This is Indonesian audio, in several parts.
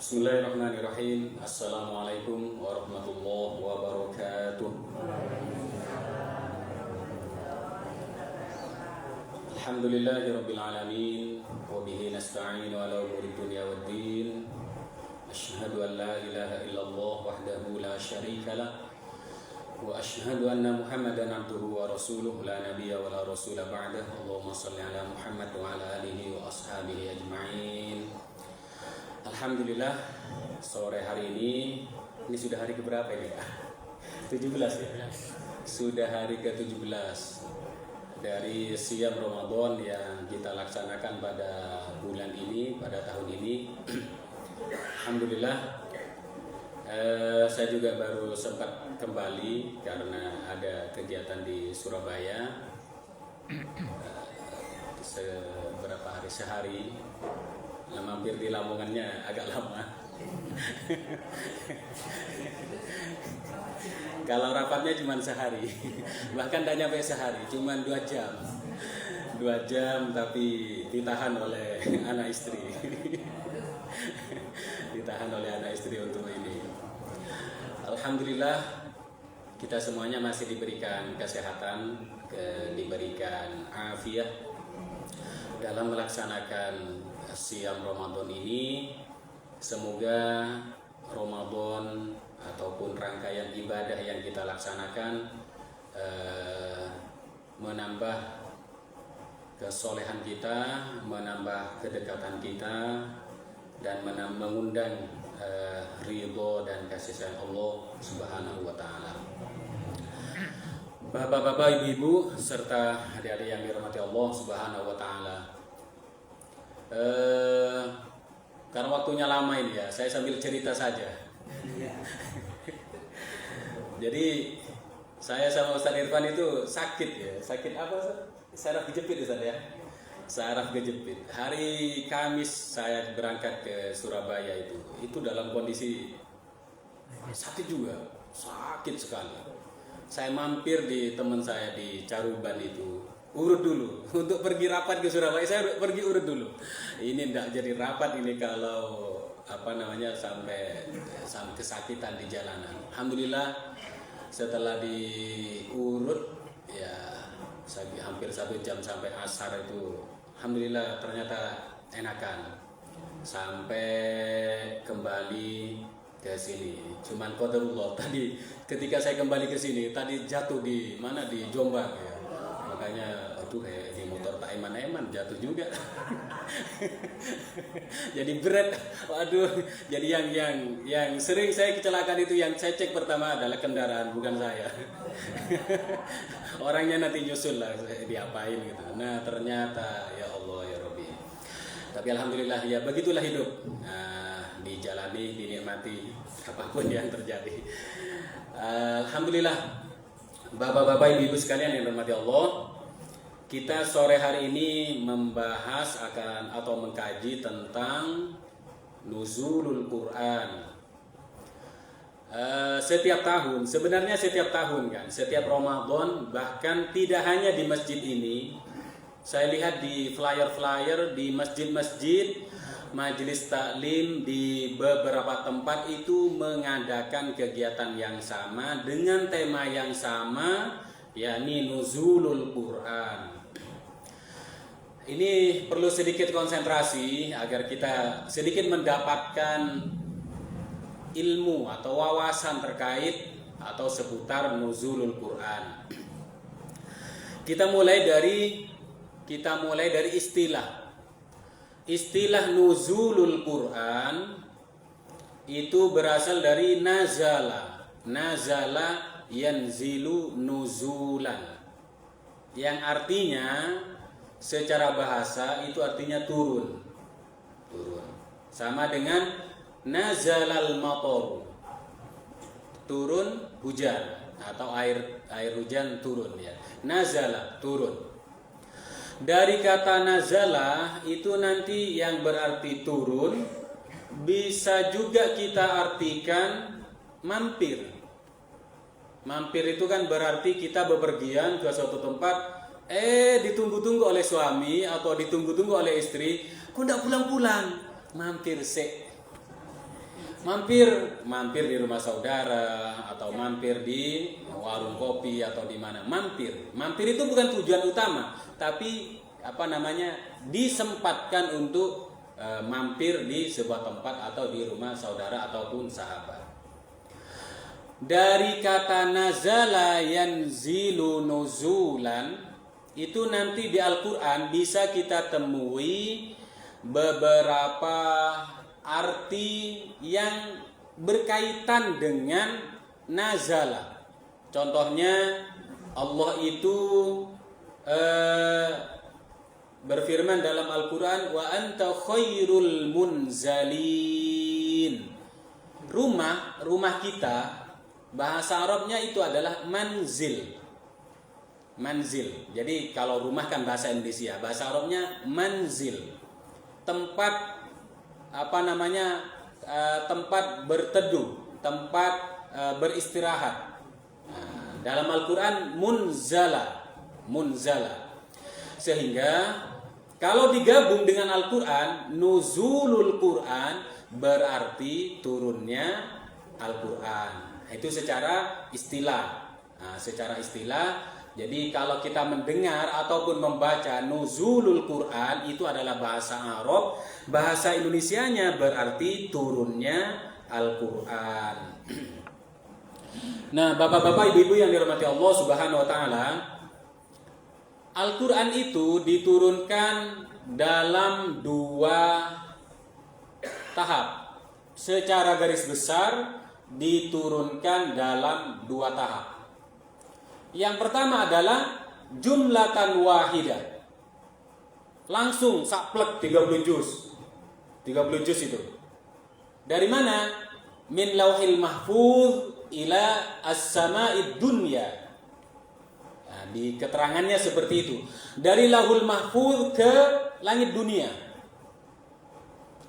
Bismillahirrahmanirrahim. Assalamualaikum warahmatullahi wabarakatuh. Alhamdulillahirabbil alamin wa bihi nasta'inu ala umuri dunya waddin. Asyhadu an la ilaha illallah wahdahu la syarika lah wa asyhadu anna Muhammadan abduhu wa rasuluh la nabiyya wa la rasula ba'dah. Allahumma shalli ala Muhammad wa ala alihi wa ashabihi ajma'in. Alhamdulillah, sore hari ini sudah hari keberapa ini ya? 17 ya? Sudah hari ke-17 dari siam Ramadan yang kita laksanakan pada bulan ini, pada tahun ini. Alhamdulillah, saya juga baru sempat kembali karena ada kegiatan di Surabaya beberapa hari, sehari. Mampir di Lamongannya agak lama. Kalau rapatnya cuma sehari, bahkan tidak nyampe sehari, cuma 2 jam. 2 jam tapi ditahan oleh anak istri. Ditahan oleh anak istri untuk ini. Alhamdulillah, kita semuanya masih diberikan kesehatan, diberikan afiat dalam melaksanakan siam Ramadan ini. Semoga Ramadan ataupun rangkaian ibadah yang kita laksanakan menambah kesolehan kita, menambah kedekatan kita, dan mengundang ridho dan kasih sayang Allah Subhanahu wa Ta'ala. Bapak-bapak, ibu-ibu, serta adik-adik yang dirahmati Allah Subhanahu wa Ta'ala. Karena waktunya lama ini ya, saya sambil cerita saja. Jadi saya sama Ustaz Irfan itu sakit ya. Sakit apa? Saraf kejepit Ustaz ya. Saraf kejepit. Hari Kamis saya berangkat ke Surabaya itu dalam kondisi sakit juga, sakit sekali. Saya mampir di teman saya di Caruban itu, urut dulu untuk pergi rapat ke Surabaya. Saya pergi urut dulu. Ini tidak jadi rapat ini kalau sampai kesakitan di jalanan. Alhamdulillah, setelah diurut ya hampir 1 jam sampai asar itu, alhamdulillah ternyata enakan. Sampai kembali ke sini. Cuman qadarullah, tadi ketika saya kembali ke sini tadi jatuh di mana, di Jombang ya. Makanya di motor tak eman-eman jatuh juga. Jadi berat. Waduh, jadi yang sering saya kecelakaan itu, yang saya cek pertama adalah kendaraan, bukan saya. Orangnya nanti nyusul lah diapain gitu. Nah, ternyata ya Allah ya Rabbi. Tapi alhamdulillah ya, begitulah hidup. Dijalani, dinikmati apapun yang terjadi. Alhamdulillah, bapak-bapak, ibu-ibu sekalian yang dirahmati Allah, kita sore hari ini membahas atau mengkaji tentang nuzulul Quran. Setiap tahun kan, setiap Ramadan, bahkan tidak hanya di masjid ini, saya lihat di flyer-flyer di masjid-masjid, majelis taklim di beberapa tempat itu mengadakan kegiatan yang sama dengan tema yang sama, yakni nuzulul Quran. Ini perlu sedikit konsentrasi agar kita sedikit mendapatkan ilmu atau wawasan terkait atau seputar nuzulul Quran. Kita mulai dari istilah. Istilah nuzulul Quran itu berasal dari nazala. Nazala yanzilu nuzulan. Yang artinya secara bahasa itu artinya turun. Turun. Sama dengan nazalal matar. Turun hujan atau air hujan turun ya. Nazala turun. Dari kata nazala itu nanti yang berarti turun, bisa juga kita artikan mampir. Mampir itu kan berarti kita bepergian ke suatu tempat, ditunggu-tunggu oleh suami atau ditunggu-tunggu oleh istri, kok tidak pulang-pulang? Mampir sek. mampir di rumah saudara atau mampir di warung kopi atau di mana, mampir itu bukan tujuan utama, tapi disempatkan untuk mampir di sebuah tempat atau di rumah saudara ataupun sahabat. Dari kata nazala yanzilu nuzulan, itu nanti di Al-Quran bisa kita temui beberapa arti yang berkaitan dengan nazala. Contohnya Allah itu berfirman dalam Al-Quran, wa anta khairul munzalin. Rumah kita, bahasa Arabnya itu adalah manzil. Jadi kalau rumah kan bahasa Indonesia, bahasa Arabnya manzil. Tempat tempat berteduh, tempat beristirahat. Dalam Al-Quran munzala. Sehingga kalau digabung dengan Al-Quran, nuzulul Quran berarti turunnya Al-Quran. Itu secara istilah. Jadi kalau kita mendengar ataupun membaca nuzulul Quran, itu adalah bahasa Arab. Bahasa Indonesianya berarti turunnya Al-Quran. Nah, bapak-bapak, ibu-ibu yang dirahmati Allah Subhanahu wa taala, Al-Quran itu diturunkan dalam 2 tahap. Secara garis besar diturunkan dalam 2 tahap. Yang pertama adalah jumlatan wahidah. Langsung saklek 30 juz. 30 juz itu. Dari mana? Min lauhil mahfuz ila as-sama'id dunya. Nah, di keterangannya seperti itu. Dari lauhul mahfuz ke langit dunia.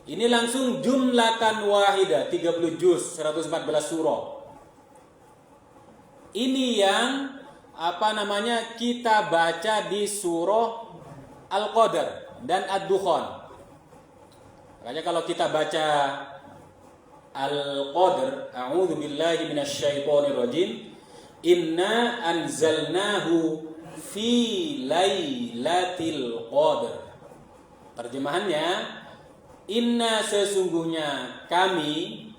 Ini langsung jumlatan wahidah, 30 juz, 114 surah. Ini yang kita baca di surah Al-Qadar dan Ad-Dukhan. Makanya kalau kita baca Al-Qadar, a'udzu billahi minasyaitonir rajim, inna anzalnahu fi lailatul qadar. Terjemahannya, inna sesungguhnya kami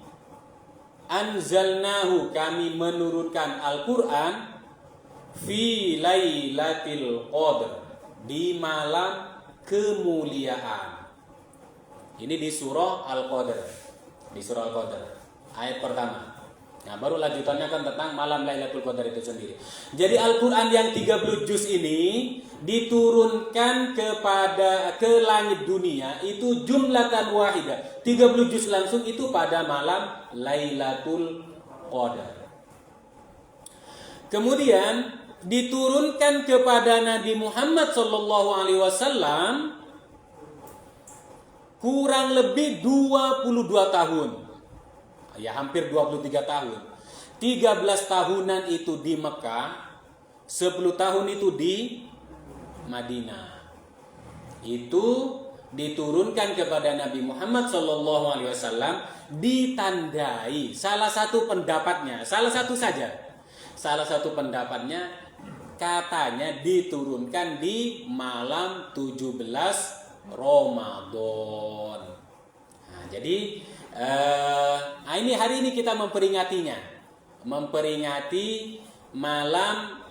anzalnahu, kami menurunkan Al-Quran fi lailatul qadar, di malam kemuliaan. Ini di surah Al-Qadar. Di surah Al-Qadar ayat pertama. Nah, baru lanjutannya kan tentang malam Lailatul Qadar itu sendiri. Jadi Al-Quran yang 30 juz ini diturunkan ke langit dunia itu jumlatan wahidah. 30 juz langsung itu pada malam Lailatul Qadar. Kemudian diturunkan kepada Nabi Muhammad SAW kurang lebih 22 tahun. Ya, hampir 23 tahun. 13 tahunan itu di Mekah, 10 tahun itu di Madinah. Itu diturunkan kepada Nabi Muhammad SAW ditandai salah satu pendapatnya, salah satu pendapatnya katanya diturunkan di malam 17 Ramadan. Nah, jadi ini hari ini kita memperingati malam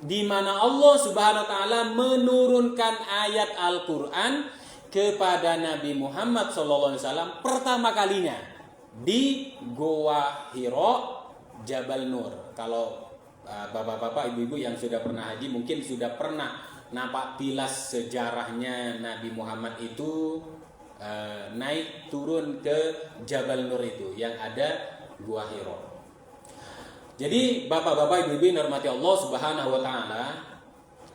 di mana Allah Subhanahu wa taala menurunkan ayat Al-Qur'an kepada Nabi Muhammad SAW pertama kalinya di Goa Hiro, Jabal Nur. Kalau bapak-bapak, ibu-ibu yang sudah pernah haji mungkin sudah pernah nampak tilas sejarahnya Nabi Muhammad itu naik turun ke Jabal Nur itu yang ada Gua Hiro. Jadi bapak-bapak, ibu-ibu yang hormati Allah Subhanahu wa taala,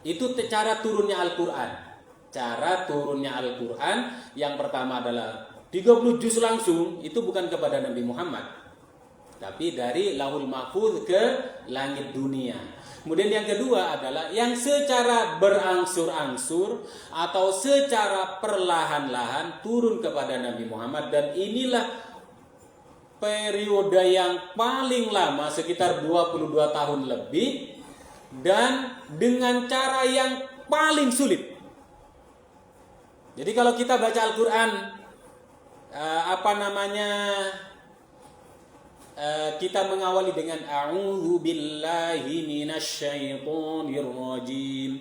itu cara turunnya Al-Qur'an. Cara turunnya Al-Qur'an yang pertama adalah 30 juz langsung, itu bukan kepada Nabi Muhammad, tapi dari Lauhul Mahfuz ke langit dunia. Kemudian yang kedua adalah yang secara berangsur-angsur atau secara perlahan-lahan turun kepada Nabi Muhammad, dan inilah periode yang paling lama sekitar 22 tahun lebih dan dengan cara yang paling sulit. Jadi kalau kita baca Al-Quran kita mengawali dengan a'udzu billahi minasyaitonir rajim.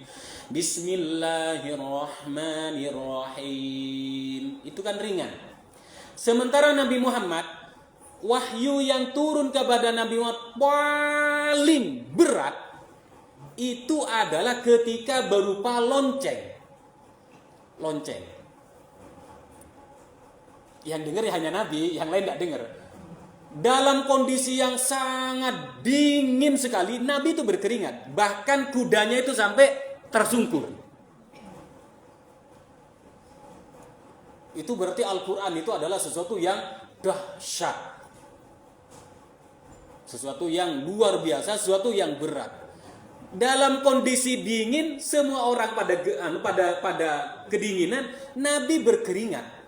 Bismillahirrahmanirrahim. Itu kan ringan. Sementara Nabi Muhammad, wahyu yang turun kepada Nabi Muhammad paling berat itu adalah ketika berupa lonceng. Yang dengar hanya Nabi, yang lain tidak dengar. Dalam kondisi yang sangat dingin sekali, Nabi itu berkeringat. Bahkan kudanya itu sampai tersungkur. Itu berarti Al-Quran itu adalah sesuatu yang dahsyat. Sesuatu yang luar biasa, sesuatu yang berat. Dalam kondisi dingin, semua orang pada kedinginan, Nabi berkeringat.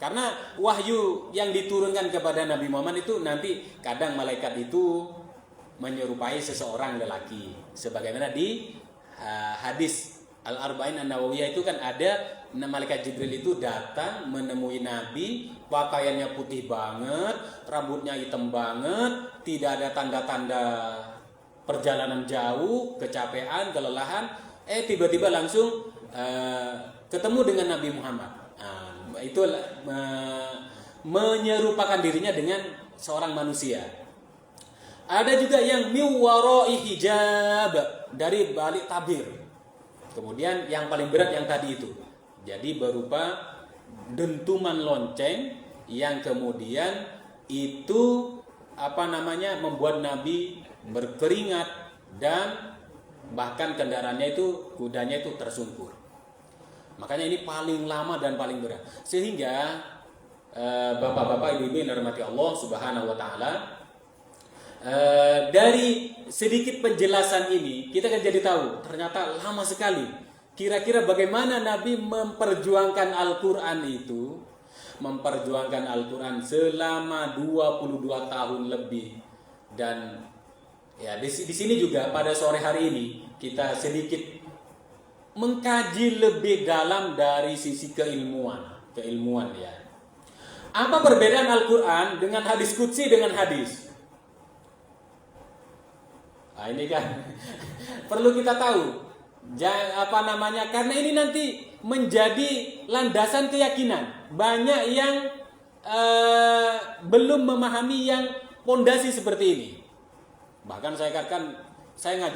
Karena wahyu yang diturunkan kepada Nabi Muhammad itu nanti kadang malaikat itu menyerupai seseorang lelaki. Sebagaimana di hadis Al-Arba'in An-Nawawiyah itu kan ada malaikat Jibril itu datang menemui Nabi, pakaiannya putih banget, rambutnya hitam banget, tidak ada tanda-tanda perjalanan jauh, kecapean, kelelahan, tiba-tiba langsung ketemu dengan Nabi Muhammad. Itu menyerupakan dirinya dengan seorang manusia. Ada juga yang miwarai hijab, dari balik tabir. Kemudian yang paling berat yang tadi itu. Jadi berupa dentuman lonceng yang kemudian itu membuat Nabi berkeringat dan bahkan kendaraannya itu, kudanya itu tersungkur. Makanya ini paling lama dan paling berat. Sehingga bapak-bapak, ibu-ibu yang dirahmati Allah Subhanahu wa taala, dari sedikit penjelasan ini kita kan jadi tahu ternyata lama sekali. Kira-kira bagaimana Nabi memperjuangkan Al-Quran itu, memperjuangkan Al-Quran selama 22 tahun lebih. Dan ya di sini juga pada sore hari ini kita sedikit mengkaji lebih dalam dari sisi keilmuan ya. Apa perbedaan Al-Quran dengan hadis qudsi dengan hadis? Nah, ini kan perlu kita tahu. Karena ini nanti menjadi landasan keyakinan. Banyak yang belum memahami yang pondasi seperti ini. Bahkan saya katakan, saya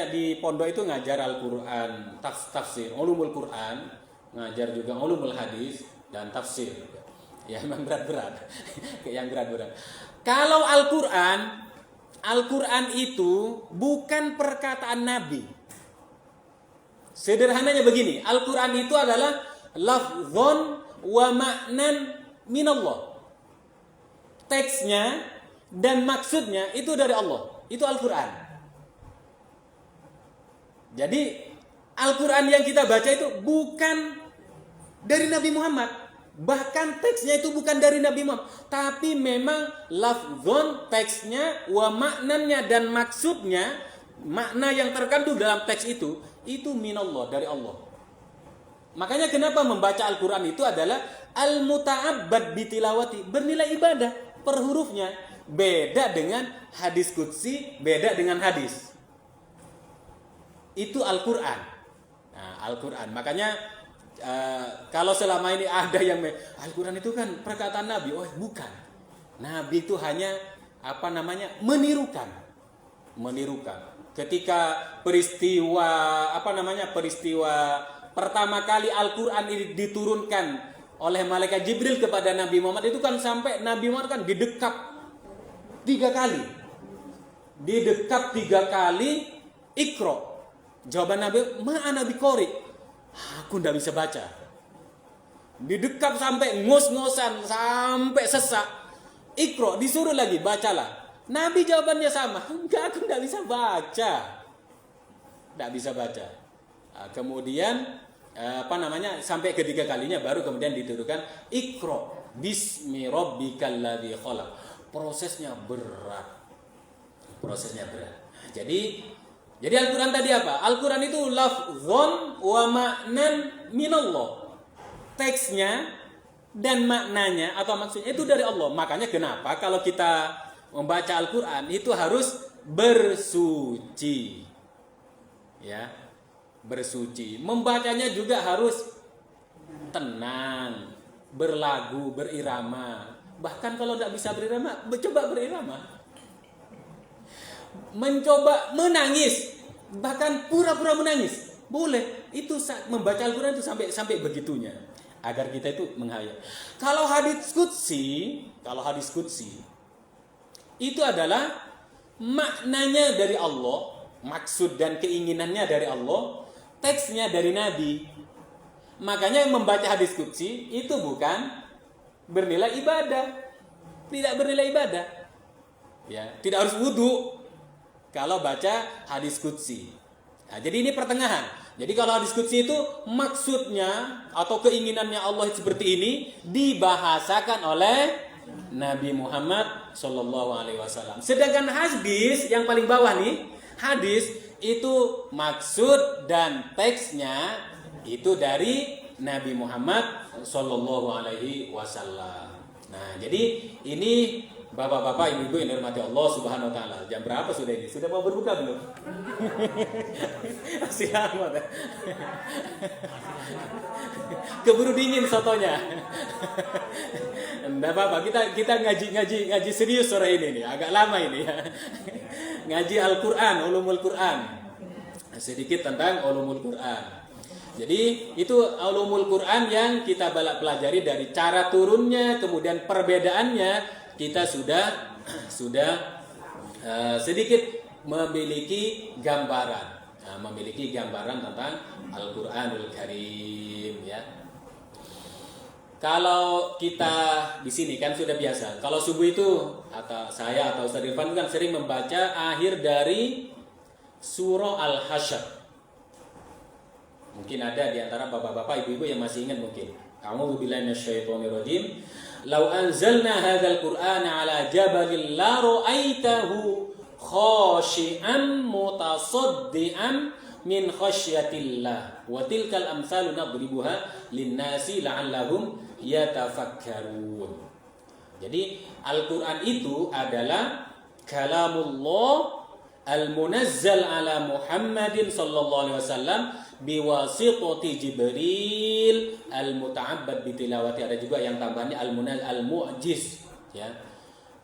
di pondok itu ngajar Al-Quran, tafsir, ulumul Quran, ngajar juga ulumul hadis dan tafsir. Ya memang berat-berat. Yang berat-berat. Kalau Al-Quran itu bukan perkataan Nabi. Sederhananya begini, Al-Quran itu adalah lafzon wa ma'nan minallah. Teksnya dan maksudnya itu dari Allah. Itu Al-Quran. Jadi Al-Quran yang kita baca itu bukan dari Nabi Muhammad. Bahkan teksnya itu bukan dari Nabi Muhammad. Tapi memang lafzon, teksnya, wa maknanya dan maksudnya, makna yang terkandung dalam teks itu minallah, dari Allah. Makanya kenapa membaca Al-Quran itu adalah al-muta'abbad bitilawati, bernilai ibadah per hurufnya. Beda dengan hadis qudsi, beda dengan hadis. Itu Al-Quran. Nah, Al-Quran. Makanya kalau selama ini ada yang Al-Quran itu kan perkataan Nabi. Oh, bukan. Nabi itu hanya menirukan. Ketika peristiwa pertama kali Al-Quran ini diturunkan oleh malaikat Jibril kepada Nabi Muhammad itu kan sampai Nabi Muhammad kan didekap 3 kali. Didekap 3 kali, Iqra. Jawaban Nabi, ma'ana biqori. Aku tidak bisa baca. Didekap sampai ngos-ngosan, sampai sesak. Iqra, disuruh lagi, bacalah. Nabi jawabannya sama, enggak, aku tidak bisa baca. Tidak bisa baca. Kemudian sampai ketiga kalinya baru kemudian diturunkan Iqra. Bismi rabbikal ladzi khalaq. Prosesnya berat. Jadi Al-Quran tadi apa? Al-Quran itu lafzon wa ma'nan minallah. Teksnya dan maknanya atau maksudnya itu dari Allah. Makanya kenapa kalau kita membaca Al-Quran itu harus bersuci. Ya, bersuci. Membacanya juga harus tenang, berlagu, berirama. Bahkan kalau tidak bisa berirama, coba berirama. Mencoba menangis, bahkan pura-pura menangis. Boleh. Itu membaca Al-Quran itu sampai begitunya. Agar kita itu menghayal. Kalau hadis qudsi itu adalah maknanya dari Allah, maksud dan keinginannya dari Allah, teksnya dari Nabi. Makanya membaca hadis qudsi itu bukan bernilai ibadah. Tidak bernilai ibadah. Ya, tidak harus wudu kalau baca hadis qudsi. Nah, jadi ini pertengahan. Jadi kalau hadis qudsi itu maksudnya atau keinginannya Allah seperti ini dibahasakan oleh Nabi Muhammad SAW. Sedangkan hadis yang paling bawah nih, hadis itu maksud dan teksnya itu dari Nabi Muhammad SAW. Nah, jadi ini bapak-bapak, ibu-ibu yang dirahmati Allah Subhanahu wa taala. Jam berapa sudah ini? Sudah mau berbuka belum? Masih lama. Keburu dingin sotonya. Enggak apa-apa, kita ngaji serius sore ini nih. Agak lama ini ya. Ngaji Al-Qur'an, ulumul Qur'an. Sedikit tentang ulumul Qur'an. Jadi itu ulumul Qur'an yang kita pelajari dari cara turunnya, kemudian perbedaannya. Kita sudah sedikit memiliki gambaran, tentang Al-Quranul Karim, ya. Kalau kita di sini kan sudah biasa. Kalau subuh itu atau saya atau Ustaz Irfan kan sering membaca akhir dari surah Al-Hasyr. Mungkin ada di antara bapak-bapak, ibu-ibu yang masih ingat mungkin. A'udzubillahi minasyaitonirrajim. Lau anzalna hadzal Qur'ana 'ala jabalin la ra'aitahu khashi'an mutasaddian min khasyatillah wa tilkal amsalu nadribuha linnasi la'allahum yatafakkarun. Jadi Al-Qur'an itu adalah kalamullah al-munazzal ala Muhammadin sallallahu alaihi wasallam biwasitati Jibril al-muta'abbad bitilawati. Ada juga yang tambahannya al-mu'jiz, ya.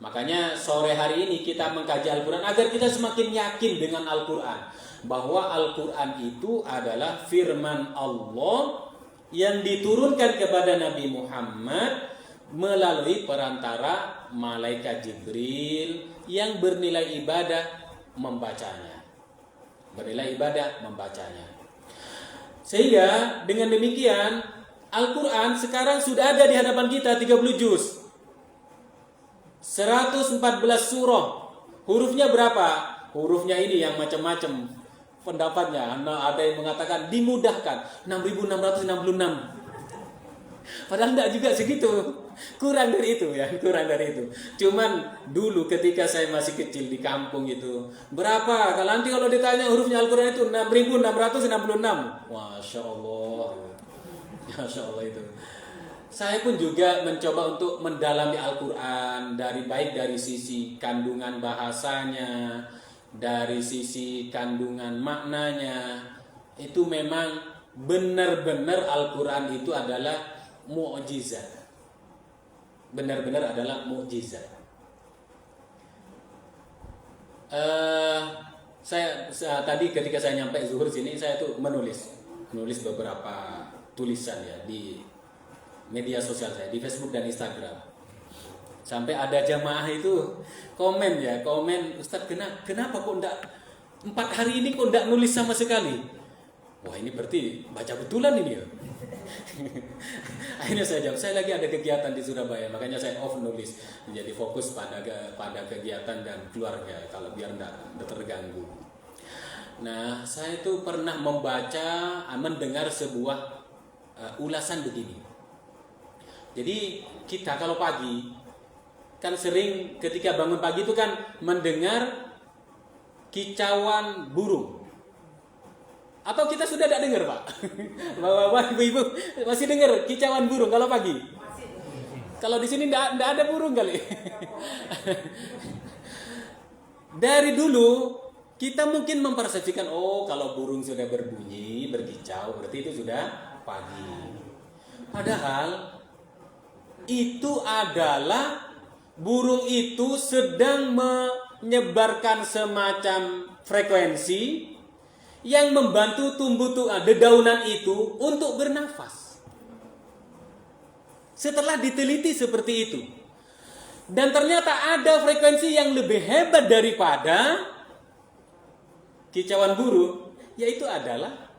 Makanya sore hari ini kita mengkaji Al-Qur'an agar kita semakin yakin dengan Al-Qur'an, bahwa Al-Qur'an itu adalah firman Allah yang diturunkan kepada Nabi Muhammad melalui perantara malaikat Jibril yang bernilai ibadah membacanya. Sehingga dengan demikian Al-Quran sekarang sudah ada di hadapan kita 30 juz, 114 surah. Hurufnya berapa? Hurufnya ini yang macam-macam pendapatnya. Ada yang mengatakan dimudahkan 6.666. Padahal tidak juga segitu. Kurang dari itu. Cuman dulu ketika saya masih kecil di kampung itu, berapa? Kalau ditanya hurufnya Al-Quran itu 6.666. Masya Allah itu. Saya pun juga mencoba untuk mendalami Al-Quran baik dari sisi kandungan bahasanya, dari sisi kandungan maknanya. Itu memang benar-benar Al-Quran itu adalah mu'jizat. Benar-benar adalah mu'jizat. Saya tadi ketika saya nyampe zuhur sini, saya tuh menulis beberapa tulisan ya di media sosial saya, di Facebook dan Instagram. Sampai ada jamaah itu komen, Ustaz, kenapa kok enggak 4 hari ini kok enggak nulis sama sekali? Wah, ini berarti baca betulan ini ya. Akhirnya saya jawab, saya lagi ada kegiatan di Surabaya, makanya saya off nulis, menjadi fokus pada kegiatan dan keluarga, kalau biar tidak terganggu. Nah, saya itu pernah mendengar sebuah ulasan begini. Jadi kita kalau pagi kan sering ketika bangun pagi itu kan mendengar kicauan burung. Atau kita sudah tidak dengar, Pak? Bapak-bapak, ibu-ibu masih dengar kicauan burung kalau pagi? Kalau di sini tidak ada burung kali. Dari dulu kita mungkin mempersepsikan, oh kalau burung sudah berbunyi, berkicau, berarti itu sudah pagi. Padahal itu adalah burung itu sedang menyebarkan semacam frekuensi yang membantu dedaunan itu untuk bernafas. Setelah diteliti seperti itu, dan ternyata ada frekuensi yang lebih hebat daripada kicauan burung, yaitu adalah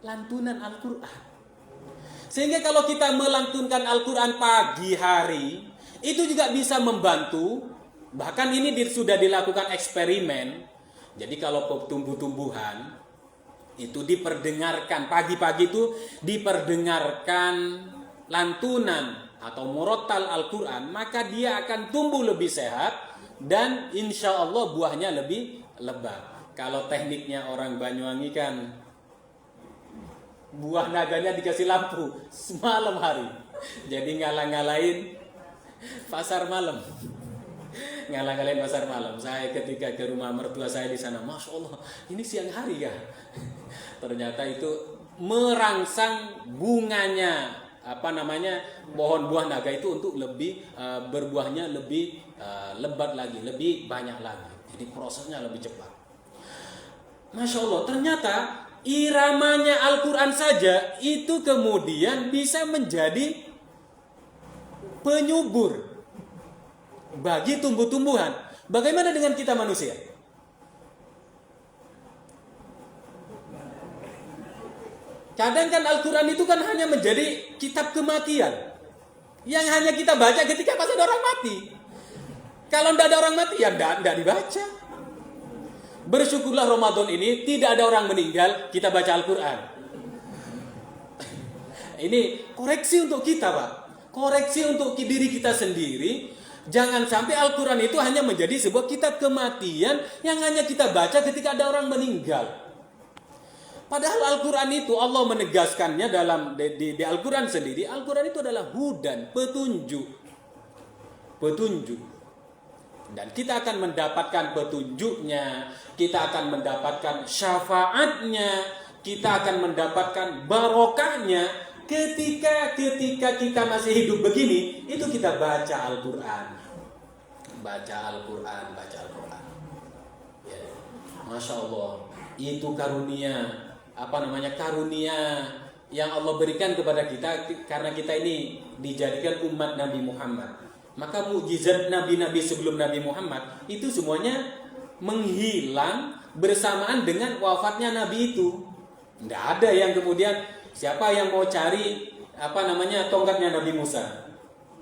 lantunan Al-Quran. Sehingga kalau kita melantunkan Al-Quran pagi hari, itu juga bisa membantu. Bahkan ini sudah dilakukan eksperimen. Jadi kalau tumbuh-tumbuhan itu diperdengarkan pagi-pagi itu diperdengarkan lantunan atau murattal Al-Quran, maka dia akan tumbuh lebih sehat dan insya Allah buahnya lebih lebat. Kalau tekniknya orang Banyuwangi kan buah naganya dikasih lampu semalam hari, jadi ngalah-ngalahin pasar malam. Ngalah-ngalahin pasar malam. Saya ketika ke rumah mertua saya di sana, Masya Allah, ini siang hari ya. Ternyata itu merangsang bunganya, pohon buah naga itu untuk lebih berbuahnya lebih lebat lagi, lebih banyak lagi. Jadi prosesnya lebih cepat. Masya Allah, ternyata iramanya Al-Quran saja itu kemudian bisa menjadi penyubur bagi tumbuh-tumbuhan. Bagaimana dengan kita manusia? Kadang kan Al-Quran itu kan hanya menjadi kitab kematian yang hanya kita baca ketika pas ada orang mati. Kalau tidak ada orang mati ya tidak dibaca. Bersyukurlah Ramadan ini tidak ada orang meninggal, kita baca Al-Quran. Ini koreksi untuk kita, Pak. Koreksi untuk diri kita sendiri. Jangan sampai Al-Quran itu hanya menjadi sebuah kitab kematian yang hanya kita baca ketika ada orang meninggal. Padahal Al-Quran itu Allah menegaskannya di Al-Quran sendiri. Al-Quran itu adalah hudan, petunjuk. Dan kita akan mendapatkan petunjuknya, kita akan mendapatkan syafaatnya, kita akan mendapatkan barokahnya ketika kita masih hidup begini, itu kita baca Al-Quran. Baca Al-Quran. Ya. Masya Allah, itu karunia yang Allah berikan kepada kita karena kita ini dijadikan umat Nabi Muhammad. Maka mukjizat nabi-nabi sebelum Nabi Muhammad itu semuanya menghilang bersamaan dengan wafatnya Nabi itu. Tidak ada yang kemudian siapa yang mau cari tongkatnya Nabi Musa,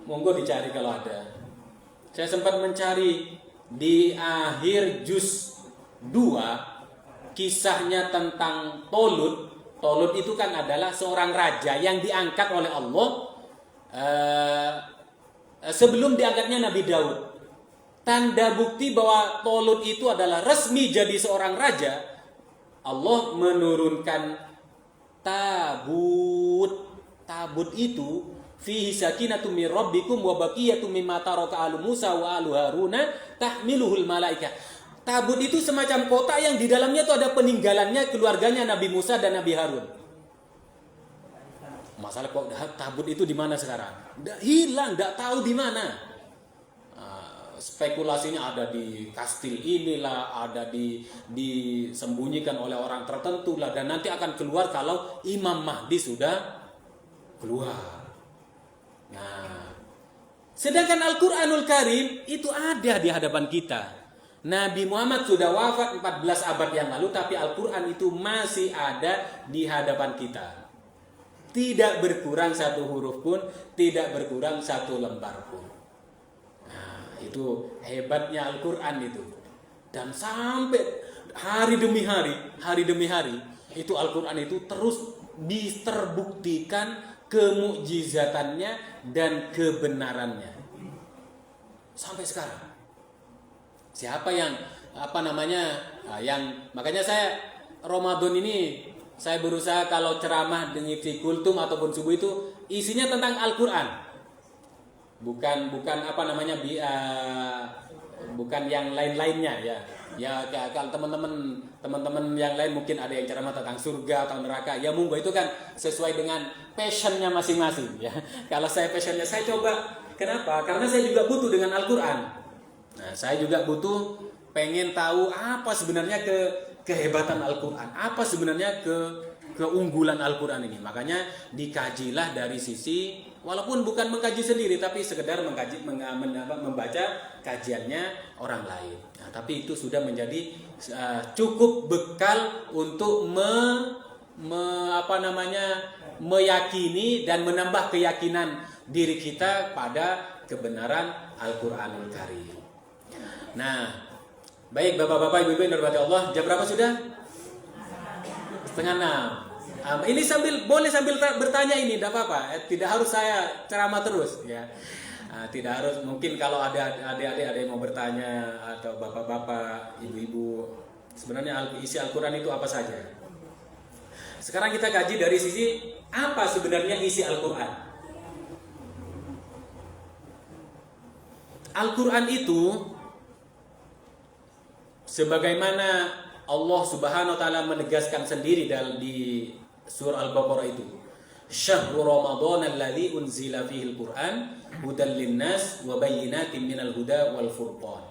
monggo dicari kalau ada. Saya sempat mencari di akhir juz 2 kisahnya tentang Tolut. Tolut itu kan adalah seorang raja yang diangkat oleh Allah sebelum diangkatnya Nabi Daud. Tanda bukti bahwa Tolut itu adalah resmi jadi seorang raja, Allah menurunkan tabut. Tabut itu fihi sakinatum mir rabbikum wa baqiyatum mimma taraka alu Musa wa alu Haruna tahmiluhul malaikah. Tabut itu semacam kotak yang di dalamnya itu ada peninggalannya keluarganya Nabi Musa dan Nabi Harun. Masalah kok tabut itu di mana sekarang? Hilang, tidak tahu di mana. Spekulasinya ada di kastil inilah, ada disembunyikan oleh orang tertentu lah, dan nanti akan keluar kalau Imam Mahdi sudah keluar. Nah, sedangkan Al-Quranul Karim itu ada di hadapan kita. Nabi Muhammad sudah wafat 14 abad yang lalu, tapi Al-Quran itu masih ada di hadapan kita. Tidak berkurang satu huruf pun, tidak berkurang satu lembar pun. Nah, itu hebatnya Al-Quran itu. Dan sampai hari demi hari, itu Al-Quran itu terus terbuktikan kemukjizatannya dan kebenarannya. Sampai sekarang. Siapa yang makanya saya Ramadan ini saya berusaha kalau ceramah dengan kultum ataupun subuh itu isinya tentang Al-Qur'an. Bukan bukan yang lain-lainnya ya. Ya kalau teman-teman yang lain mungkin ada yang ceramah tentang surga atau neraka. Ya monggo, itu kan sesuai dengan passionnya masing-masing ya. Kalau saya passionnya saya coba, kenapa? Karena saya juga butuh dengan Al-Qur'an. Nah, saya juga butuh pengen tahu apa sebenarnya kehebatan Al-Qur'an. Apa sebenarnya keunggulan Al-Qur'an ini. Makanya dikajilah dari sisi, walaupun bukan mengkaji sendiri tapi sekedar membaca kajiannya orang lain. Nah, tapi itu sudah menjadi cukup bekal untuk meyakini dan menambah keyakinan diri kita pada kebenaran Al-Qur'anul Karim. Nah, baik Bapak-bapak, Ibu-ibu yang dirahmati Allah, jam berapa sudah? 5:30. Ini boleh sambil bertanya ini, tidak apa-apa. Tidak harus saya ceramah terus ya. Tidak harus, mungkin kalau ada adik-adik ada yang mau bertanya atau bapak-bapak, ibu-ibu, sebenarnya isi Al-Qur'an itu apa saja. Sekarang kita kaji dari sisi apa sebenarnya isi Al-Qur'an. Al-Qur'an itu sebagaimana Allah Subhanahu wa taala menegaskan sendiri di surah Al-Baqarah itu. Syahrul Ramadan alladzi unzila fihi al-Qur'an hudan linnas wa bayyinatin minal huda wal furqan.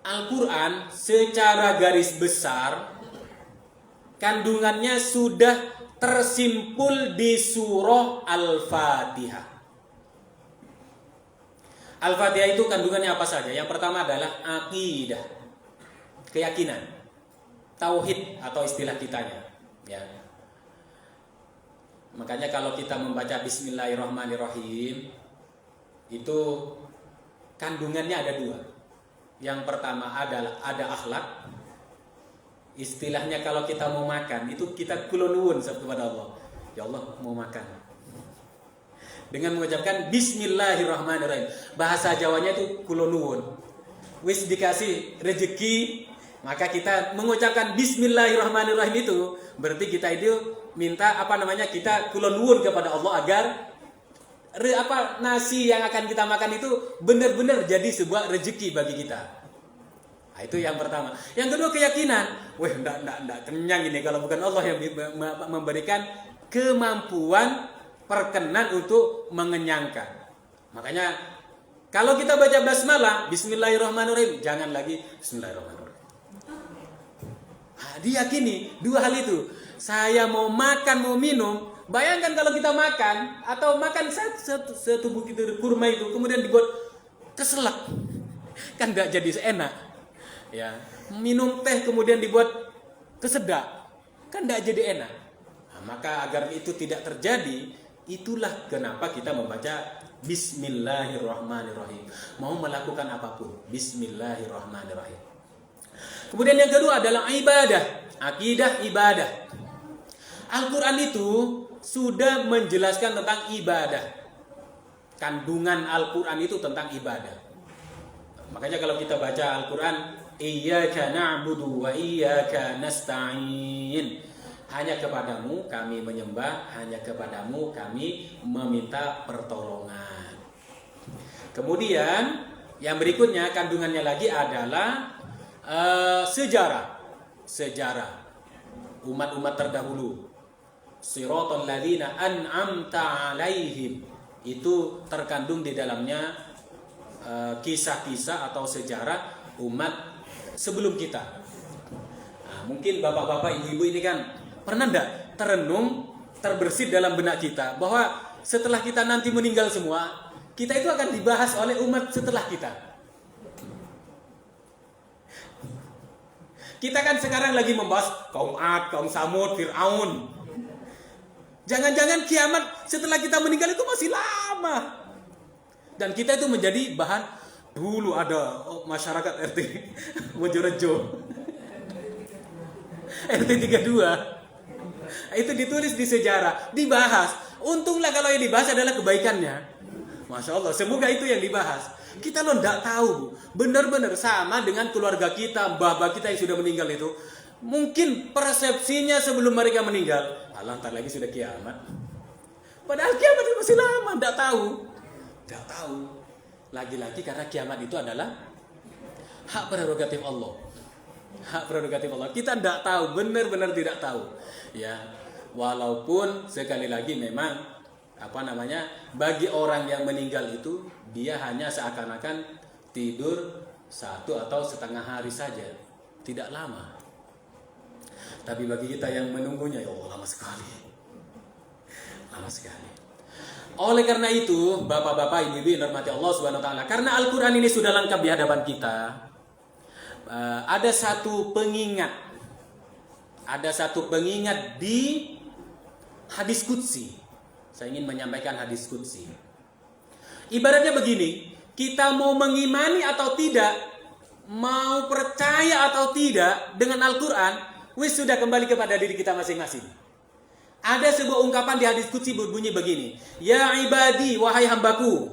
Al-Qur'an secara garis besar kandungannya sudah tersimpul di surah Al-Fatihah. Al-Fatihah itu kandungannya apa saja? Yang pertama adalah akidah, keyakinan, tauhid atau istilah kitanya. Ya. Makanya kalau kita membaca Bismillahirrahmanirrahim, itu kandungannya ada 2. Yang pertama adalah ada akhlak. Istilahnya kalau kita mau makan, itu kita kulonwun kepada Allah. Ya Allah, mau makan. Dengan mengucapkan Bismillahirrahmanirrahim. Bahasa Jawanya itu kulonuwun. Wis dikasih rezeki, maka kita mengucapkan Bismillahirrahmanirrahim itu berarti kita itu minta kita kulonuwun kepada Allah agar nasi yang akan kita makan itu benar-benar jadi sebuah rezeki bagi kita. Nah, itu yang pertama. Yang kedua keyakinan. Wah, enggak kenyang ini kalau bukan Allah yang memberikan kemampuan perkenan untuk mengenyangkan. Makanya kalau kita baca basmalah, Bismillahirrahmanirrahim, jangan lagi Bismillahirrahmanirrahim. Diyakini 2 hal itu. Saya mau makan, mau minum. Bayangkan kalau kita makan atau makan setubuh kita kurma itu kemudian dibuat keselak, kan nggak jadi seenak. Ya, minum teh kemudian dibuat kesedak, kan nggak jadi enak. Nah, maka agar itu tidak terjadi, itulah kenapa kita membaca Bismillahirrahmanirrahim. Mau melakukan apapun, Bismillahirrahmanirrahim. Kemudian yang kedua adalah ibadah, akidah ibadah. Al-Quran itu sudah menjelaskan tentang ibadah. Kandungan Al-Quran itu tentang ibadah. Makanya kalau kita baca Al-Quran, Iyyaka na'budu wa iyyaka nasta'in. Hanya kepadamu kami menyembah, hanya kepadamu kami meminta pertolongan. Kemudian yang berikutnya kandungannya lagi adalah sejarah umat-umat terdahulu. Siratal ladzina an'amta 'alaihim, itu terkandung di dalamnya kisah-kisah atau sejarah umat sebelum kita. Nah, mungkin bapak-bapak, ibu-ibu ini kan pernah enggak terenung, terbersit dalam benak kita bahwa setelah kita nanti meninggal semua, kita itu akan dibahas oleh umat setelah kita. Kita kan sekarang lagi membahas kaum Ad, kaum Samud, Fir'aun. Jangan-jangan kiamat setelah kita meninggal itu masih lama. Dan kita itu menjadi bahan. Dulu ada masyarakat RT Wojorejo, RT 32. Itu ditulis di sejarah, dibahas. Untunglah kalau yang dibahas adalah kebaikannya. Masya Allah, semoga itu yang dibahas. Kita loh tidak tahu, benar-benar sama dengan keluarga kita, mbah-mbah kita yang sudah meninggal itu. Mungkin persepsinya sebelum mereka meninggal, Allah ntar lagi sudah kiamat. Padahal kiamat itu masih lama, tidak tahu. Tidak tahu. Lagi-lagi karena kiamat itu adalah hak prerogatif Allah. Hak prerogatif Allah. Kita tidak tahu, benar-benar tidak tahu. Ya, walaupun sekali lagi memang bagi orang yang meninggal itu dia hanya seakan-akan tidur 1 atau setengah hari saja, tidak lama. Tapi bagi kita yang menunggunya, ya Allah, lama sekali. Lama sekali. Oleh karena itu, bapak-bapak, ibu-ibu yang dirahmati Allah Subhanahu wa taala, karena Al-Qur'an ini sudah lengkap di hadapan kita, ada satu pengingat. Ada satu pengingat di hadis qudsi. Saya ingin menyampaikan hadis qudsi. Ibaratnya begini, kita mau mengimani atau tidak, mau percaya atau tidak dengan Al-Qur'an, wis sudah kembali kepada diri kita masing-masing. Ada sebuah ungkapan di hadis qudsi berbunyi begini, ya ibadi, wahai hambaku,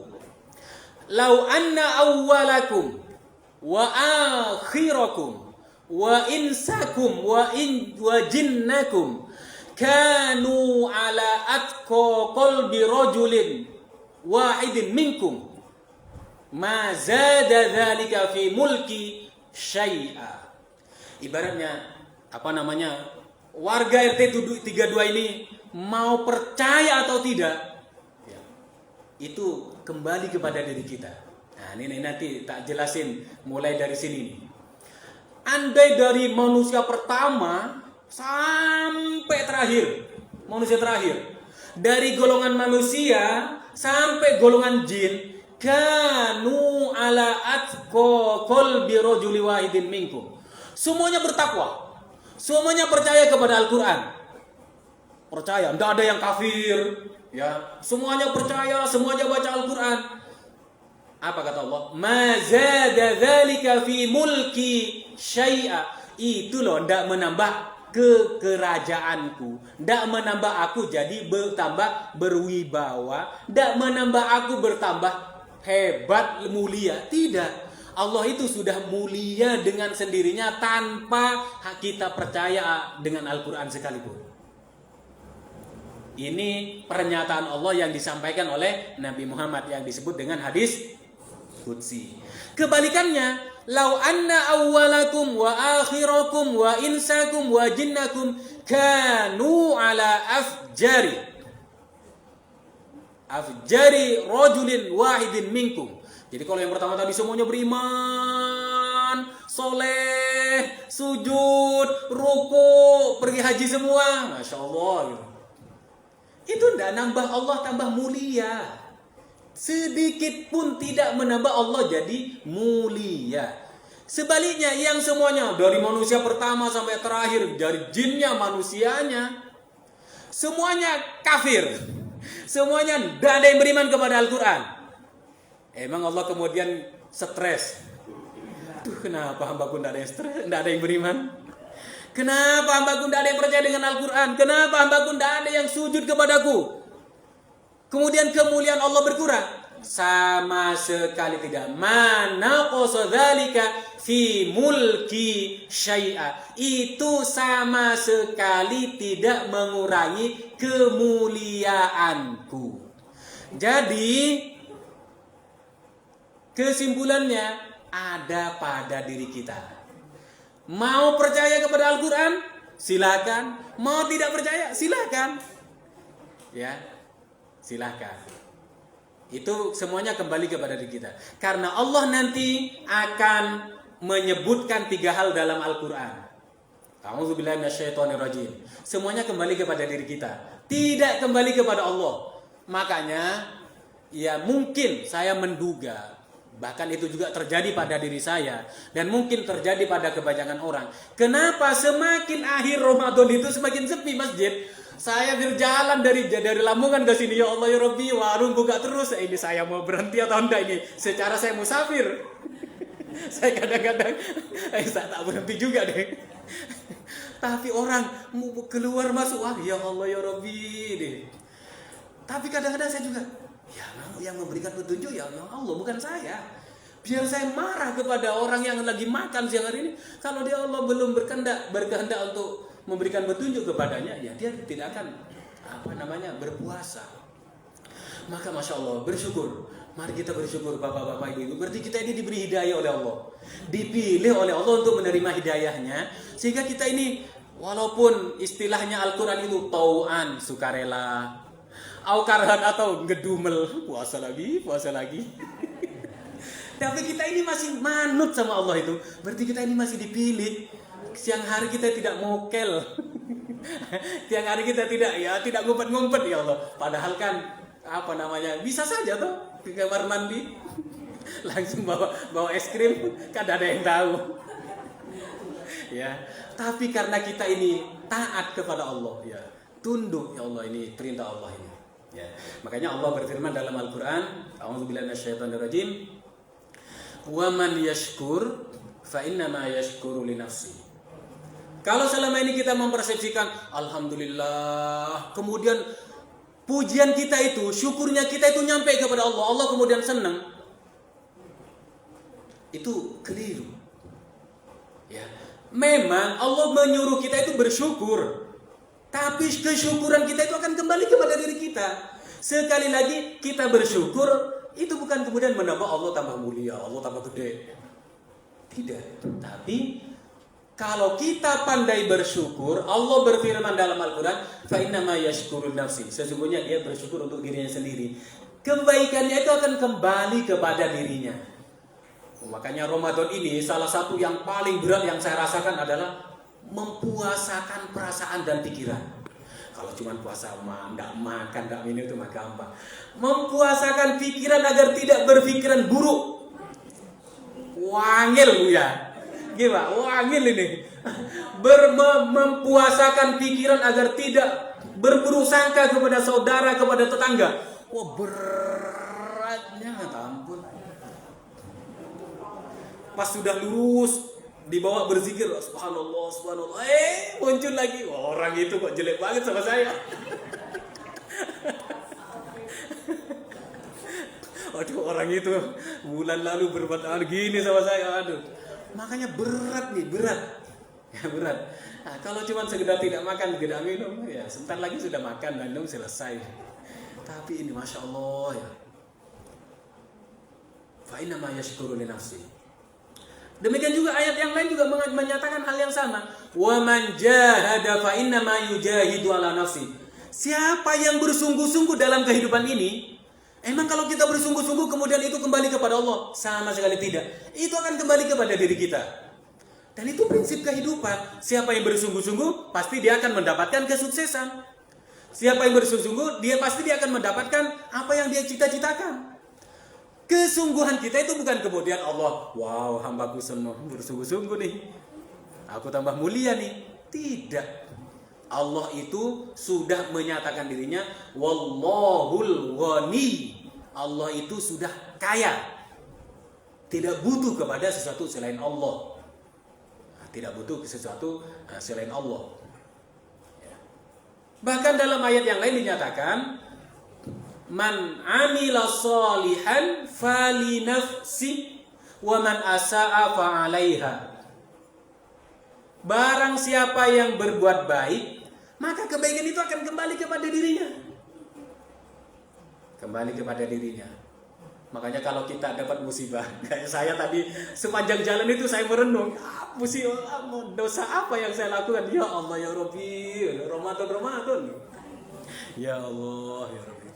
lau anna awwalakum wa akhirakum wa insakum wa jinnakum kanu ala atqa qalbi rajulin wahidin minkum ma zada dzalika fi mulki syai'a. Ibaratnya warga RT 32 ini mau percaya atau tidak, ya, itu kembali kepada diri kita. Nah, ini nanti tak jelasin mulai dari sini nih. Andai dari manusia pertama sampai terakhir, manusia terakhir, dari golongan manusia sampai golongan jin, kanu ala atqa qalbi rajuli wahidin minkum. Semuanya bertakwa. Semuanya percaya kepada Al-Qur'an. Percaya, tidak ada yang kafir, ya. Semuanya percaya, semuanya baca Al-Qur'an. Apa kata Allah? Ma zada dzalika fi mulki syai'a. Itu loh tidak menambah kekerajaanku, tidak menambah aku jadi bertambah berwibawa, tidak menambah aku bertambah hebat, mulia. Tidak. Allah itu sudah mulia dengan sendirinya tanpa kita percaya dengan Al-Quran sekalipun. Ini pernyataan Allah yang disampaikan oleh Nabi Muhammad yang disebut dengan hadis qudsi. Kebalikannya, lau anna awwalakum wa akhirakum wa insakum wa jinnakum kanu ala afjari rajulin wahidin minkum. Jadi kalau yang pertama tadi semuanya beriman, soleh, sujud, ruku, pergi haji semua, Masya Allah. Itu tidak nambah Allah tambah mulia. Sedikit pun tidak menambah Allah jadi mulia. Sebaliknya yang semuanya dari manusia pertama sampai terakhir, dari jinnya manusianya, semuanya kafir. Semuanya tidak ada yang beriman kepada Al-Quran. Emang Allah kemudian stres. Kenapa hambaku tidak ada yang stres, tidak ada yang beriman? Kenapa hambaku tidak ada yang percaya dengan Al-Quran? Kenapa hambaku tidak ada yang sujud kepadaku? Kemudian kemuliaan Allah berkurang? Sama sekali tidak. Mana qasadzalika fi mulki syai'a. Itu sama sekali tidak mengurangi kemuliaanku. Jadi kesimpulannya ada pada diri kita. Mau percaya kepada Al-Quran? Silakan. Mau tidak percaya? Silakan. Ya, silakan. Itu semuanya kembali kepada diri kita. Karena Allah nanti akan menyebutkan 3 hal dalam Al-Quran. A'udzubillahi minasyaitonirrajim. Semuanya kembali kepada diri kita. Tidak kembali kepada Allah. Makanya, ya mungkin saya menduga, bahkan itu juga terjadi pada diri saya, dan mungkin terjadi pada kebanyakan orang. Kenapa semakin akhir Ramadan itu semakin sepi masjid? Saya berjalan dari Lamongan ke sini, ya Allah ya Rabbi, warung buka terus. Ini saya mau berhenti atau enggak ini? Secara saya musafir. Saya kadang-kadang saya tak berhenti juga deh. Tapi orang keluar masuk, ya Allah ya Rabbi deh. Tapi kadang-kadang saya juga, ya yang memberikan petunjuk ya Allah, bukan saya. Biar saya marah kepada orang yang lagi makan siang hari ini. Kalau dia Allah belum berkehendak untuk memberikan petunjuk kepadanya, ya dia tidak akan berpuasa. Maka Masya Allah, bersyukur. Mari kita bersyukur bapak-bapak ibu-ibu. Berarti kita ini diberi hidayah oleh Allah. Dipilih oleh Allah untuk menerima hidayahnya. Sehingga kita ini, walaupun istilahnya Al-Quran itu tau'an, sukarela, aukarhan atau ngedumel, puasa lagi. Tapi kita ini masih manut sama Allah itu. Berarti kita ini masih dipilih. Siang hari kita tidak mokel. Siang hari kita tidak ngumpet-ngumpet ya Allah. Padahal kan bisa saja tuh ke kamar mandi langsung bawa es krim, kan ada yang tahu. Ya, tapi karena kita ini taat kepada Allah, ya, tunduk ya Allah, ini perintah Allah ini. Ya, makanya Allah berfirman dalam Al-Qur'an, a'udzubillahi minasyaitonirrajim, wa man yashkur fa innama yashkuru li nafsi. Kalau selama ini kita mempersepsikan alhamdulillah, kemudian pujian kita itu, syukurnya kita itu nyampe kepada Allah, Allah kemudian senang, itu keliru. Ya, memang Allah menyuruh kita itu bersyukur, tapi kesyukuran kita itu akan kembali kepada diri kita. Sekali lagi kita bersyukur, itu bukan kemudian menambah Allah tambah mulia, Allah tambah gede. Tidak. Tapi kalau kita pandai bersyukur, Allah berfirman dalam Al-Quran, fa innama yashkurun nafsi. Sesungguhnya dia bersyukur untuk dirinya sendiri. Kebaikannya itu akan kembali kepada dirinya. Makanya Ramadan ini salah satu yang paling berat yang saya rasakan adalah mempuasakan perasaan dan pikiran. Kalau cuma puasa enggak makan, enggak minum itu mah gampang. Mempuasakan pikiran agar tidak berpikiran buruk. Wangil ya. Gimana? Wangil ini. Mempuasakan pikiran agar tidak berburuk sangka kepada saudara, kepada tetangga. Wah, beratnya minta ampun. Pas sudah lurus, dibawa berzikir, subhanallah, subhanallah. Muncul lagi. Wah, orang itu kok jelek banget sama saya. Aduh, orang itu bulan lalu berbuat gini sama saya. Aduh. Makanya berat nih, berat. Ya, berat. Nah, kalau cuma sekedar tidak makan, tidak minum, ya sebentar lagi sudah makan dan minum selesai. Tapi ini Masya Allah ya. Fa inna ma yashkuru li nafsi. Demikian juga ayat yang lain juga menyatakan hal yang sama. Wa man jahada fa inna ma yujahidu ala nafsi. Siapa yang bersungguh-sungguh dalam kehidupan ini, emang kalau kita bersungguh-sungguh kemudian itu kembali kepada Allah? Sama sekali tidak. Itu akan kembali kepada diri kita. Dan itu prinsip kehidupan. Siapa yang bersungguh-sungguh, pasti dia akan mendapatkan kesuksesan. Siapa yang bersungguh-sungguh, pasti dia akan mendapatkan apa yang dia cita-citakan. Kesungguhan kita itu bukan kemudian Allah, wow, hambaku semua bersungguh-sungguh nih, aku tambah mulia nih. Tidak. Allah itu sudah menyatakan dirinya wallahul ghani. Allah itu sudah kaya, tidak butuh kepada sesuatu selain Allah. Tidak butuh sesuatu selain Allah. Bahkan dalam ayat yang lain dinyatakan, man amila salihan fali nafsi wa man asa'a fa 'alaiha. Barang siapa yang berbuat baik, maka kebaikan itu akan kembali kepada dirinya. Kembali kepada dirinya. Makanya kalau kita dapat musibah, kayak saya tadi sepanjang jalan itu saya merenung, musibah, dosa apa yang saya lakukan? Ya Allah ya Rabbi, Ramadan. Ya Allah ya Rabbi.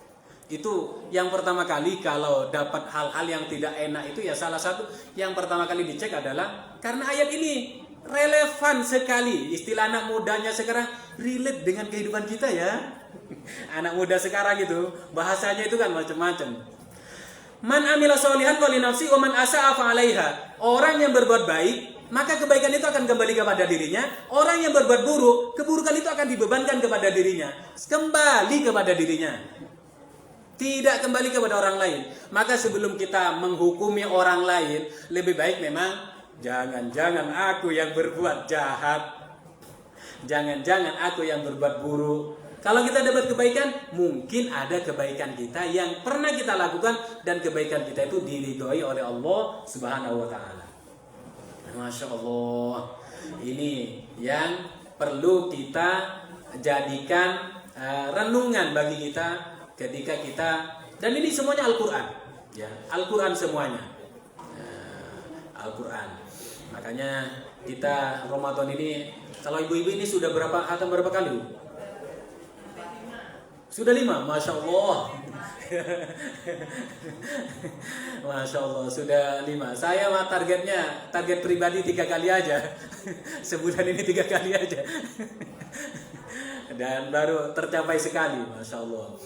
Itu yang pertama kali kalau dapat hal-hal yang tidak enak itu ya salah satu yang pertama kali dicek adalah karena ayat ini relevan sekali. Istilah anak mudanya sekarang relate dengan kehidupan kita ya. Anak muda sekarang itu bahasanya itu kan macam-macam. Man amila sholihan fali nafsi wa man asa'a fa 'alaiha. Orang yang berbuat baik, maka kebaikan itu akan kembali kepada dirinya. Orang yang berbuat buruk, keburukan itu akan dibebankan kepada dirinya. Kembali kepada dirinya. Tidak kembali kepada orang lain. Maka sebelum kita menghukumi orang lain, lebih baik memang jangan-jangan aku yang berbuat jahat. Jangan-jangan aku yang berbuat buruk. Kalau kita dapat kebaikan, mungkin ada kebaikan kita yang pernah kita lakukan dan kebaikan kita itu diridhoi oleh Allah Subhanahu wa taala. Masya Allah. Ini yang perlu kita jadikan renungan bagi kita ketika kita, dan ini semuanya Al-Quran, ya, Al-Quran semuanya, Al-Quran. Makanya kita Ramadan ini, kalau ibu-ibu ini sudah berapa kali? Sudah 5, Masya Allah. Masya Allah, sudah 5. Saya mah target pribadi 3 kali aja. Sebulan ini 3 kali aja. Dan baru tercapai sekali, Masya Allah.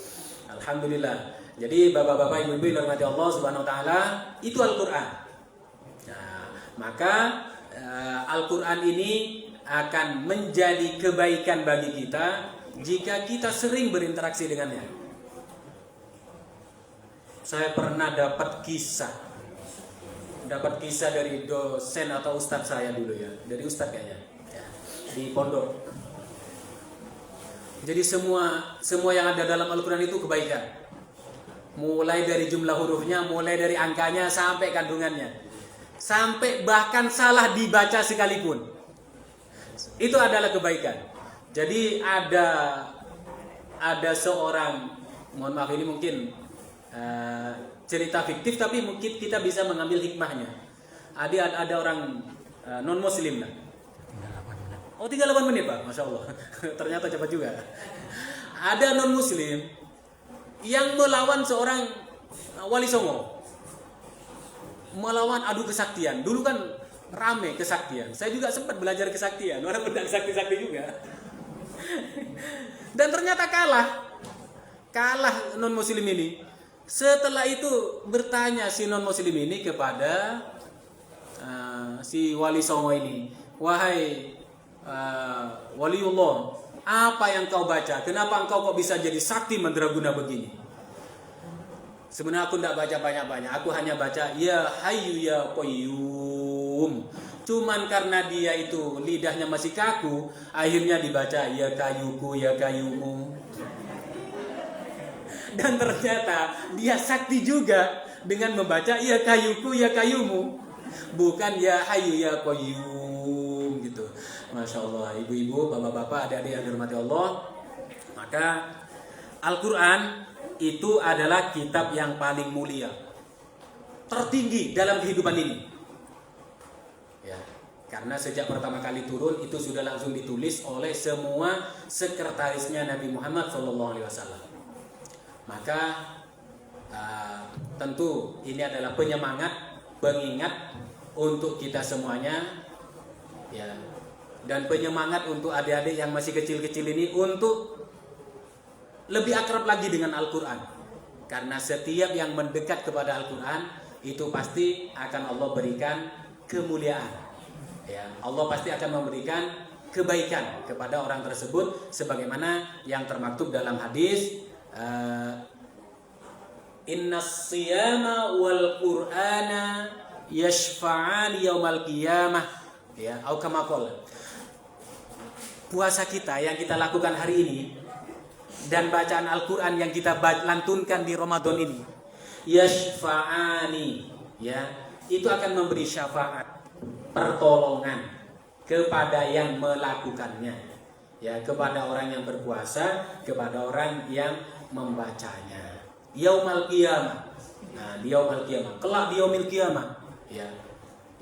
Alhamdulillah. Jadi bapak-bapak, ibu-ibu yang dirahmati Allah Subhanahu wa taala, itu Al-Quran. Nah, maka Al-Quran ini akan menjadi kebaikan bagi kita jika kita sering berinteraksi dengannya. Saya pernah dapat kisah dari dosen atau ustadz saya dulu, ya, dari ustadz kayaknya, ya, di pondok. Jadi semua yang ada dalam Al-Quran itu kebaikan. Mulai dari jumlah hurufnya, mulai dari angkanya, sampai kandungannya. Sampai bahkan salah dibaca sekalipun. Itu adalah kebaikan. Jadi ada seorang, mohon maaf ini mungkin cerita fiktif, tapi mungkin kita bisa mengambil hikmahnya. Ada orang non muslim lah. Oh, 38 menit Pak, Masya Allah. Ternyata cepat juga. Ada non muslim yang melawan seorang wali songo, melawan adu kesaktian. Dulu kan rame kesaktian. Saya juga sempat belajar kesaktian, walaupun tidak sakti-sakti juga. Dan ternyata kalah non muslim ini. Setelah itu bertanya si non muslim ini kepada si wali songo ini, wahai waliullah, apa yang kau baca? Kenapa engkau kok bisa jadi sakti mandraguna begini? Sebenarnya aku tidak baca banyak-banyak. Aku hanya baca ya hayyu ya qayyum. Cuman karena dia itu lidahnya masih kaku, akhirnya dibaca ya kayuku ya kayumu. Dan ternyata dia sakti juga dengan membaca ya kayuku ya kayumu, bukan ya hayyu ya qayyum gitu. Masya Allah, ibu-ibu, bapak-bapak, adik-adik yang dirahmati Allah. Maka Al-Quran itu adalah kitab yang paling mulia, tertinggi dalam kehidupan ini, ya, karena sejak pertama kali turun itu sudah langsung ditulis oleh semua sekretarisnya Nabi Muhammad SAW. Maka tentu ini adalah penyemangat, pengingat untuk kita semuanya, ya, dan penyemangat untuk adik-adik yang masih kecil-kecil ini untuk lebih akrab lagi dengan Al-Quran. Karena setiap yang mendekat kepada Al-Quran itu pasti akan Allah berikan kemuliaan, ya, Allah pasti akan memberikan kebaikan kepada orang tersebut, sebagaimana yang termaktub dalam hadis, innas siyama wal qur'ana yashfa'ani yaumal qiyamah, ya, atau kama qala. Puasa kita yang kita lakukan hari ini dan bacaan Al-Quran yang kita lantunkan di Ramadan ini, yashfa'ani, ya, itu akan memberi syafaat, pertolongan kepada yang melakukannya, ya, kepada orang yang berpuasa, kepada orang yang membacanya. Yaumal qiyamah. Nah, di yaumil qiyamah, kelak di yaumil qiyamah, ya,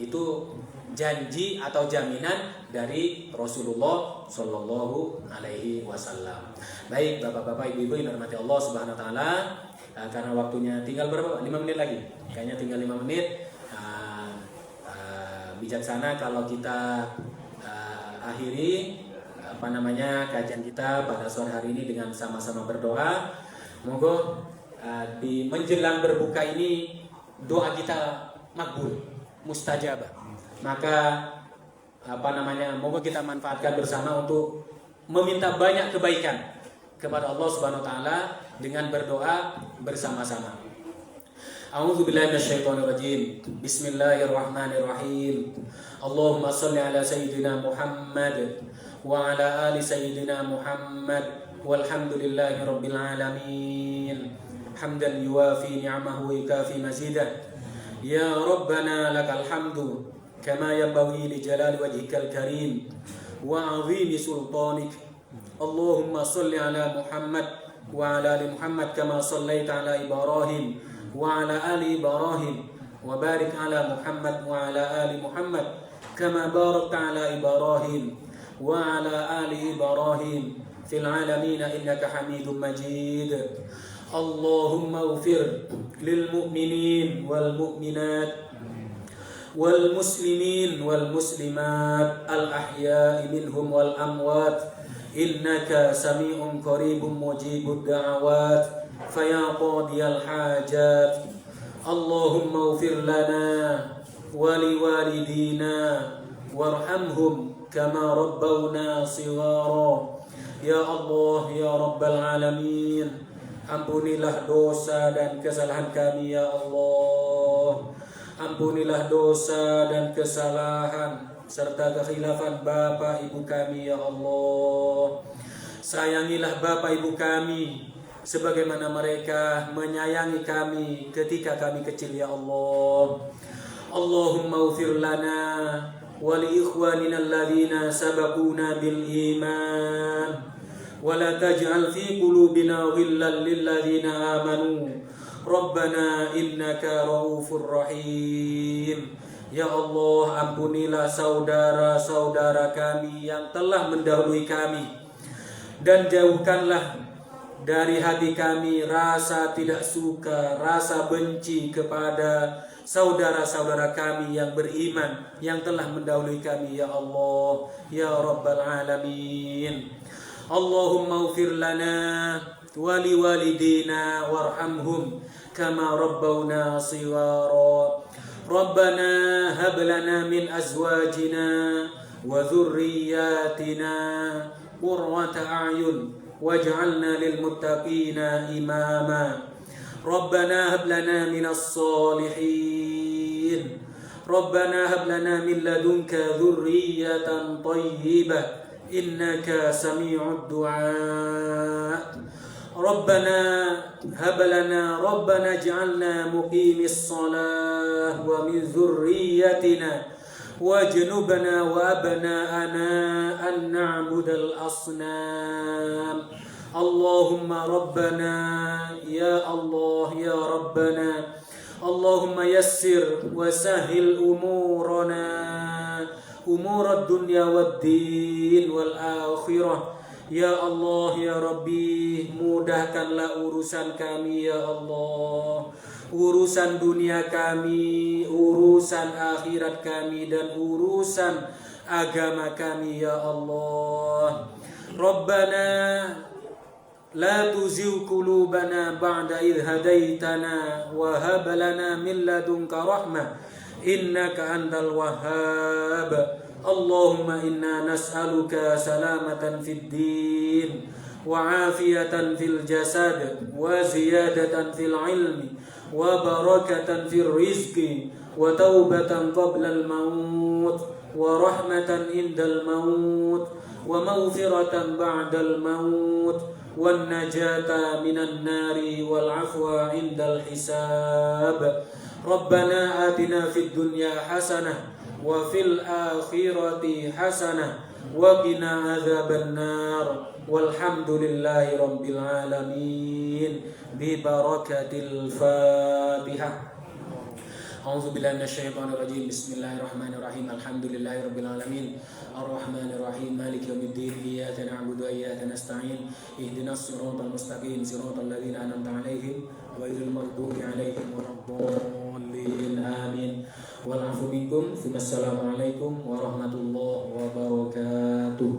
itu janji atau jaminan dari Rasulullah Shallallahu Alaihi Wasallam. Baik, bapak-bapak, ibu-ibu yang dirahmati Allah Subhanahu Wa Taala, karena waktunya tinggal berapa? 5 menit lagi. Kayaknya tinggal 5 menit. Bijaksana kalau kita akhiri kajian kita pada sore hari ini dengan sama-sama berdoa. Moga di menjelang berbuka ini doa kita makbul, mustajabah. Maka moga kita manfaatkan bersama untuk meminta banyak kebaikan kepada Allah Subhanahu wa taala dengan berdoa bersama-sama. A'udzu billahi minasyaitonir rajim. Bismillahirrahmanirrahim. Allahumma shalli ala sayyidina Muhammad wa ala ali sayyidina Muhammad walhamdulillahi rabbil alamin. Hamdan yuwafi ni'amahu wa yukafi mazidah. Ya Rabbana lakal hamdu kama yanbaghi li jalali wajhikal karim wa 'azimi sultanik. Allahumma shalli ala Muhammad wa ala ali Muhammad kama shallaita ala Ibrahim wa ala ali Ibrahim wa barik ala Muhammad wa ala ali Muhammad kama barakta ala Ibrahim wa ala ali Ibrahim fil alamin innaka Hamidum Majid. Allahumma ighfir lil mu'minin wal mu'minat wal muslimin wal muslimat al ahya'i minhum wal amwat innaka sami'un qaribun mujibud da'awat faya qadiyal hajat. Allahumma ighfir lana wa liwalidina warhamhum kama rabbawna shighara. Ya Allah ya Rabbal alamin, ampunilah dosa dan kesalahan kami ya Allah. Ampunilah dosa dan kesalahan serta kekhilafan bapa ibu kami ya Allah. Sayangilah bapa ibu kami sebagaimana mereka menyayangi kami ketika kami kecil ya Allah. Allahumma ighfir lana wa li ikhwanina alladhina sabaquna bil iman wa la taj'al fi qulubina ghillan lil ladzina amanu Rabbana innaka raufur rahim. Ya Allah, ampunilah saudara-saudara kami yang telah mendahului kami, dan jauhkanlah dari hati kami rasa tidak suka, rasa benci kepada saudara-saudara kami yang beriman yang telah mendahului kami ya Allah ya Rabbal alamin. Allahumma ighfir lana wa liwalidina warhamhum kama rabbawna shighara. Rabbana hab lana min azwajina wa dhurriyyatina qurrata a'yun waj'alna lil muttaqina imama. Rabbana hab lana minas salihin. Rabbana hab lana min ladunka dhurriyyatan thayyibah innaka sami'ud du'a. Rabbana hab lana Rabbana ij'alna muqimis shalah wa min dhurriyyatina wajnubna wa abna'ana an na'budal asnam. Allahumma Rabbana ya Allah ya Rabbana Allahumma yassir wa sahil umurana umurad dunya wad din wal akhirah. Ya Allah ya Rabbi, mudahkanlah urusan kami ya Allah, urusan dunia kami, urusan akhirat kami, dan urusan agama kami ya Allah. Rabbana la tuzigh qulubana ba'da idh hadaitana wa hab lana min ladunka rahmah innaka antal wahhab. Allahumma inna nas'aluka salamatan fid din wa afiyatan fil jasad wa ziyadatan fil ilmi wa barakatan fil rizqi wa taubatan qabla al maut wa rahmatan indal maut wa maghfiratan ba'dal maut wan najata minan nari wal afwa indal hisab. Rabbana atina fid dunya hasanah wa fil akhirati hasanah wa qina adzabannar walhamdulillahi rabbil alamin bi barakatil Fatihah. A'udzu billahi minasyaitonir rajim. Bismillahirrahmanirrahim. Alhamdulillahi rabbil alamin. Arrahmanir rahim. Maliki yaumiddin. Iyyaka na'budu wa iyyaka nasta'in. Ihdinas siratal mustaqim. Siratal ladzina an'amta 'alaihim ghairil maghdubi 'alaihim waladdallin. Amin. Wal 'afwu minkum. Wassalamualaikum warahmatullahi wabarakatuh.